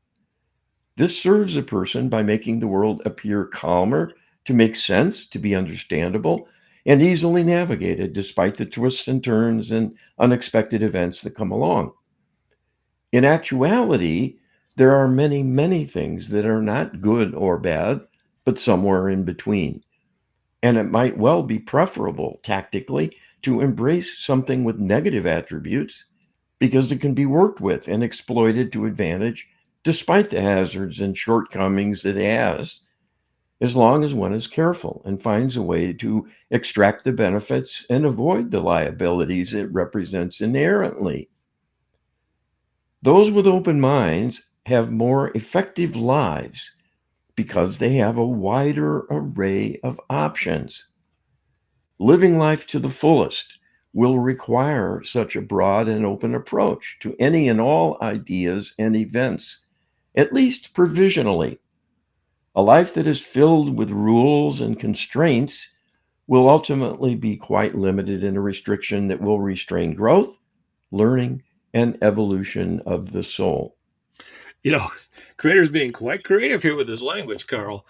This serves a person by making the world appear calmer, to make sense, to be understandable, and easily navigated despite the twists and turns and unexpected events that come along. In actuality, there are many, many things that are not good or bad, but somewhere in between. And it might well be preferable tactically to embrace something with negative attributes because it can be worked with and exploited to advantage despite the hazards and shortcomings it has. as long as one is careful and finds a way to extract the benefits and avoid the liabilities it represents inherently. Those with open minds have more effective lives because they have a wider array of options. Living life to the fullest will require such a broad and open approach to any and all ideas and events, at least provisionally. A life that is filled with rules and constraints will ultimately be quite limited in a restriction that will restrain growth, learning, and evolution of the soul. You know, creators being quite creative here with this language, Carl,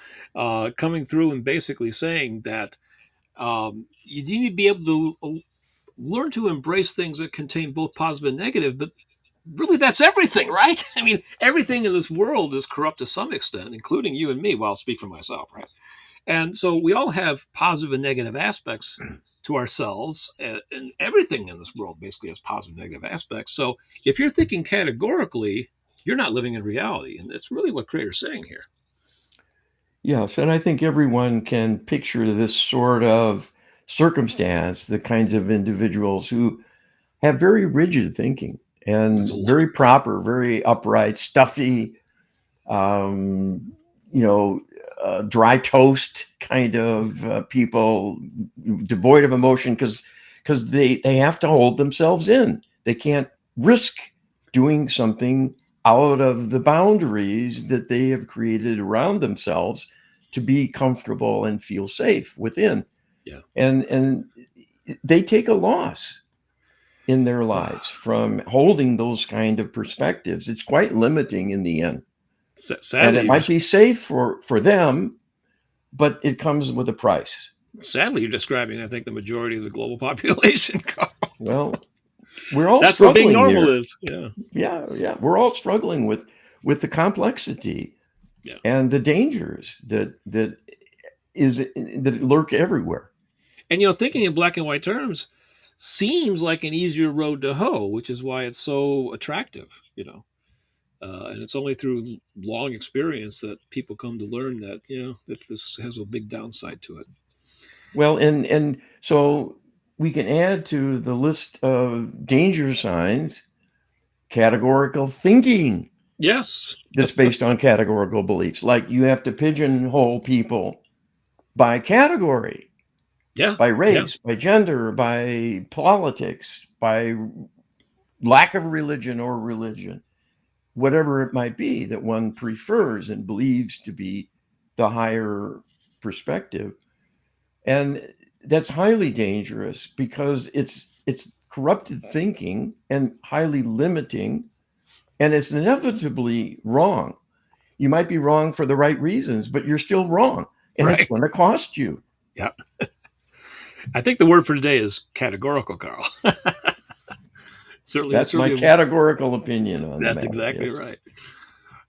coming through and basically saying that you need to be able to learn to embrace things that contain both positive and negative, but really that's everything, right? I mean, everything in this world is corrupt to some extent, including you and me. Well, I'll speak for myself, right? And so we all have positive and negative aspects to ourselves, and everything in this world basically has positive and negative aspects. So if you're thinking categorically, you're not living in reality. And that's really what Creator's saying here. Yes, and I think everyone can picture this sort of circumstance, the kinds of individuals who have very rigid thinking That's a and lot. very proper, very upright, stuffy, um, you know, dry toast kind of people, devoid of emotion, because they have to hold themselves in. They can't risk doing something out of the boundaries that they have created around themselves to be comfortable and feel safe within. Yeah. And they take a loss in their lives from holding those kind of perspectives. It's quite limiting in the end. And Sadly, it you're might just be safe for them, but it comes with a price. sadly you're describing, I think, the majority of the global population, Carl. Well, we're all That's what being struggling normal here. is. Yeah. Yeah, we're all struggling with the complexity Yeah. and the dangers that lurk everywhere. And thinking in black and white terms seems like an easier road to hoe, which is why it's so attractive. And it's only through long experience that people come to learn that that this has a big downside to it. Well, and so we can add to the list of danger signs categorical thinking Yes. that's based on categorical beliefs. Like you have to pigeonhole people by category, Yeah. by Yeah. race, by gender, by politics, by lack of religion or religion, whatever it might be that one prefers and believes to be the higher perspective. And that's highly dangerous because it's corrupted thinking and highly limiting, and it's inevitably wrong. You might be wrong for the right reasons, but you're still wrong, and it's Right. going to cost you. Yeah. I think the word for today is categorical, Carl. certainly, That's my certainly, categorical opinion on the that's matter. exactly Yes. right.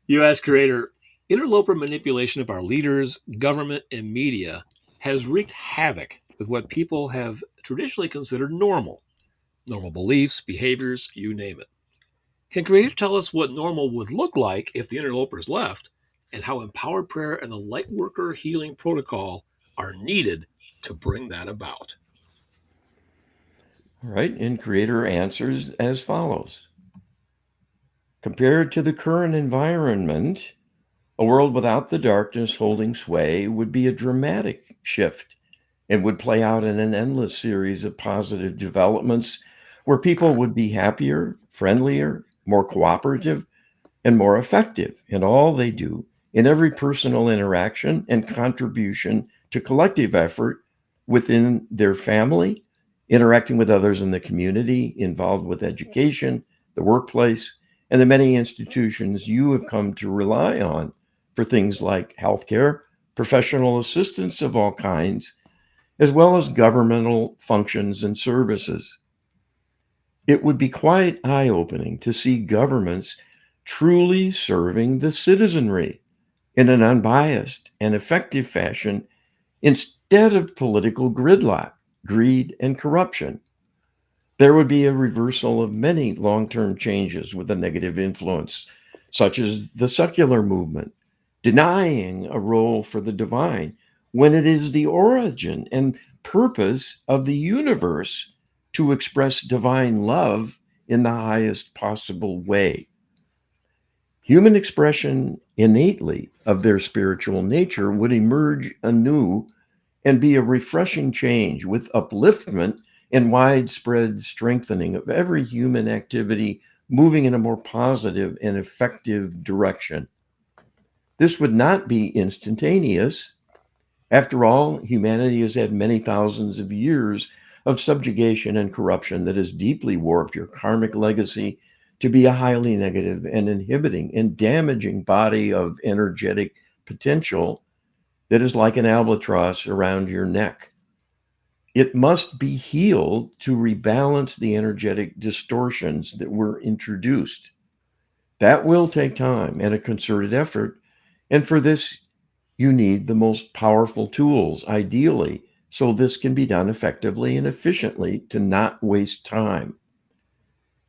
U.S. creator interloper manipulation of our leaders, government, and media has wreaked havoc with what people have traditionally considered normal beliefs, behaviors, you name it. Can Creator tell us what normal would look like if the interlopers left, and how empowered prayer and the Lightworker healing protocol are needed to bring that about? All right. And Creator answers as follows. Compared to the current environment, a world without the darkness holding sway would be a dramatic shift and would play out in an endless series of positive developments where people would be happier, friendlier, more cooperative, and more effective in all they do, in every personal interaction and contribution to collective effort within their family, interacting with others in the community, involved with education, the workplace, and the many institutions you have come to rely on for things like healthcare, professional assistance of all kinds, as well as governmental functions and services. It would be quite eye opening to see governments truly serving the citizenry in an unbiased and effective fashion instead of political gridlock, greed, and corruption. There would be a reversal of many long term changes with a negative influence, such as the secular movement, denying a role for the divine when it is the origin and purpose of the universe to express divine love in the highest possible way. Human expression innately of their spiritual nature would emerge anew and be a refreshing change with upliftment and widespread strengthening of every human activity moving in a more positive and effective direction. This would not be instantaneous. After all, humanity has had many thousands of years of subjugation and corruption that has deeply warped your karmic legacy to be a highly negative and inhibiting and damaging body of energetic potential that is like an albatross around your neck. It must be healed to rebalance the energetic distortions that were introduced. That will take time and a concerted effort. And for this, you need the most powerful tools, ideally, so this can be done effectively and efficiently to not waste time.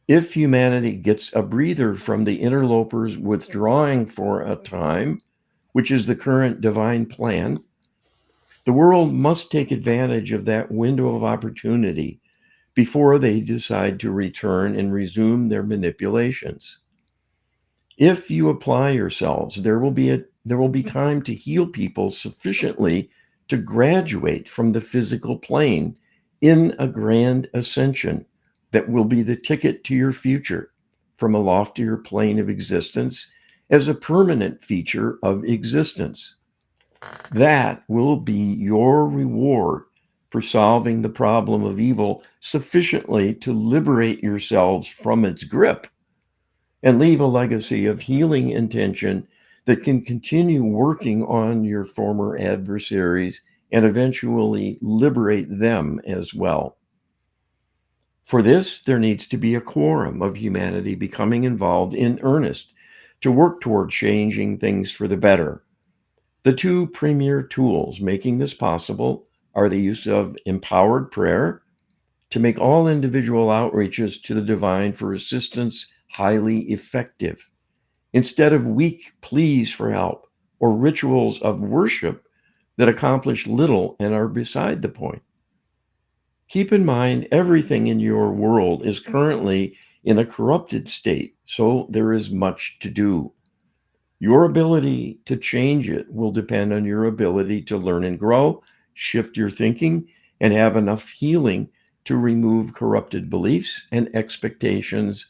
If humanity gets a breather from the interlopers withdrawing for a time, which is the current divine plan, the world must take advantage of that window of opportunity before they decide to return and resume their manipulations. If you apply yourselves, there will be time to heal people sufficiently to graduate from the physical plane in a grand ascension that will be the ticket to your future from a loftier plane of existence as a permanent feature of existence. That will be your reward for solving the problem of evil sufficiently to liberate yourselves from its grip and leave a legacy of healing intention that can continue working on your former adversaries and eventually liberate them as well. For this, there needs to be a quorum of humanity becoming involved in earnest to work toward changing things for the better. The two premier tools making this possible are the use of empowered prayer to make all individual outreaches to the divine for assistance highly effective, instead of weak pleas for help or rituals of worship that accomplish little and are beside the point. Keep in mind, everything in your world is currently in a corrupted state, so there is much to do. Your ability to change it will depend on your ability to learn and grow, shift your thinking, and have enough healing to remove corrupted beliefs and expectations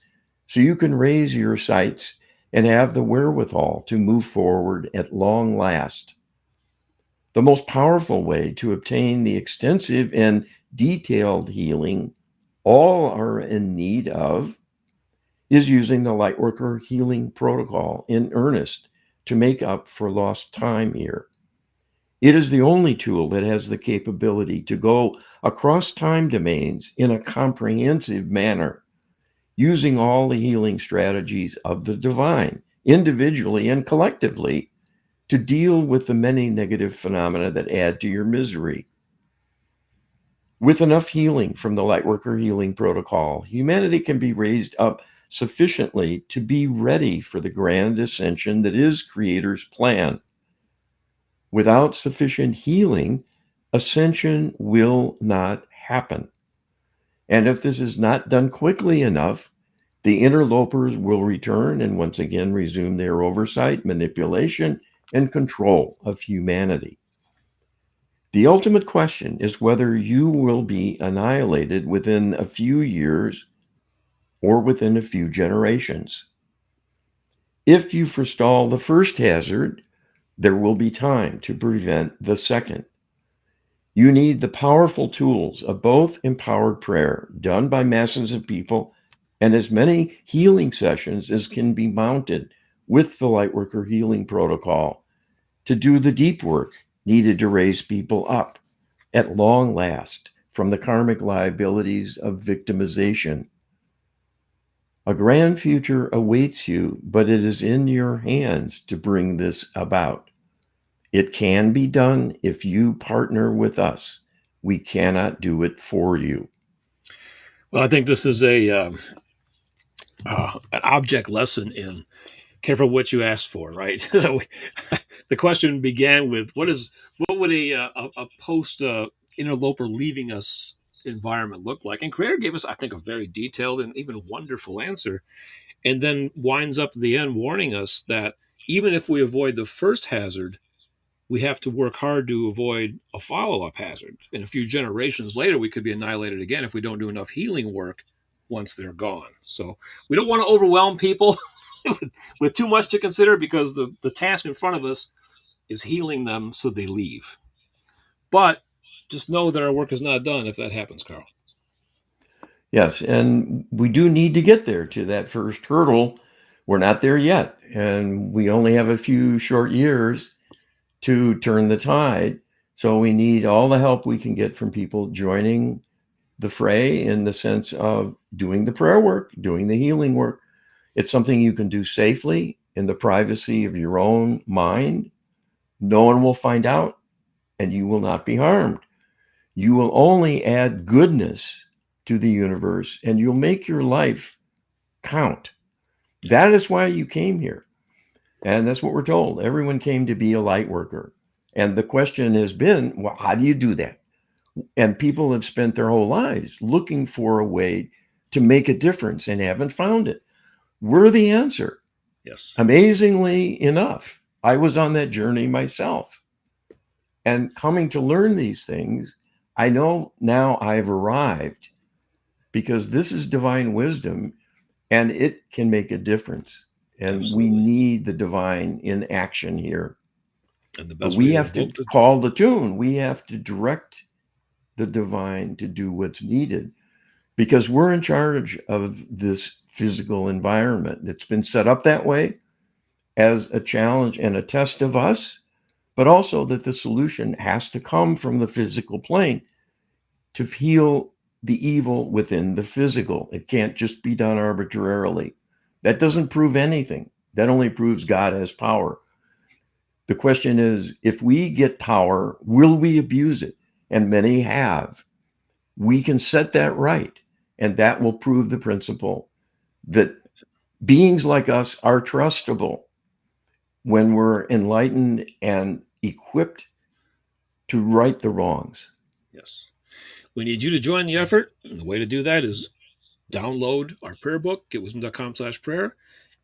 so you can raise your sights and have the wherewithal to move forward at long last. The most powerful way to obtain the extensive and detailed healing all are in need of is using the Lightworker healing protocol in earnest to make up for lost time here. It is the only tool that has the capability to go across time domains in a comprehensive manner, using all the healing strategies of the divine, individually and collectively, to deal with the many negative phenomena that add to your misery. With enough healing from the Lightworker healing protocol, humanity can be raised up sufficiently to be ready for the grand ascension that is Creator's plan. Without sufficient healing, ascension will not happen. And if this is not done quickly enough, the interlopers will return and once again resume their oversight, manipulation, and control of humanity. The ultimate question is whether you will be annihilated within a few years or within a few generations. If you forestall the first hazard, there will be time to prevent the second. You need the powerful tools of both empowered prayer, done by masses of people, and as many healing sessions as can be mounted with the Lightworker healing protocol to do the deep work needed to raise people up at long last from the karmic liabilities of victimization. A grand future awaits you, but it is in your hands to bring this about. It can be done if you partner with us. We cannot do it for you. Well, I think this is an object lesson in careful what you ask for, right? So The question began with what would a post interloper leaving us environment look like? And Creator gave us, I think, a very detailed and even wonderful answer, and then winds up at the end warning us that even if we avoid the first hazard, we have to work hard to avoid a follow-up hazard. And a few generations later, we could be annihilated again if we don't do enough healing work once they're gone. So we don't want to overwhelm people with too much to consider, because the task in front of us is healing them so they leave. But just know that our work is not done if that happens, Carl. Yes, and we do need to get there to that first hurdle. We're not there yet, and we only have a few short years to turn the tide. So we need all the help we can get from people joining the fray in the sense of doing the prayer work, doing the healing work. It's something you can do safely in the privacy of your own mind. No one will find out, and you will not be harmed. You will only add goodness to the universe, and you'll make your life count. That is why you came here. And that's what we're told. Everyone came to be a light worker. And the question has been, well, how do you do that? And people have spent their whole lives looking for a way to make a difference and haven't found it. We're the answer. Yes. Amazingly enough, I was on that journey myself. And coming to learn these things, I know now I've arrived, because this is divine wisdom and it can make a difference. And we Absolutely. need the divine in action here. And the But best way we to have to invoke it. call the tune. We have to direct the divine to do what's needed, because we're in charge of this physical environment. It's been set up that way as a challenge and a test of us, but also that the solution has to come from the physical plane to heal the evil within the physical. It can't just be done arbitrarily. That doesn't prove anything. That only proves God has power. The question is, if we get power, will we abuse it? And many have. We can set that right, and that will prove the principle that beings like us are trustable when we're enlightened and equipped to right the wrongs. Yes. We need you to join the effort. And the way to do that is download our prayer book, getwisdom.com/prayer,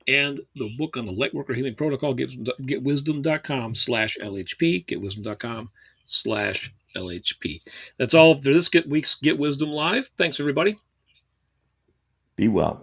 and the book on the Lightworker Healing Protocol, getwisdom.com/LHP, getwisdom.com/LHP. That's all for this week's Get Wisdom Live. Thanks, everybody. Be well.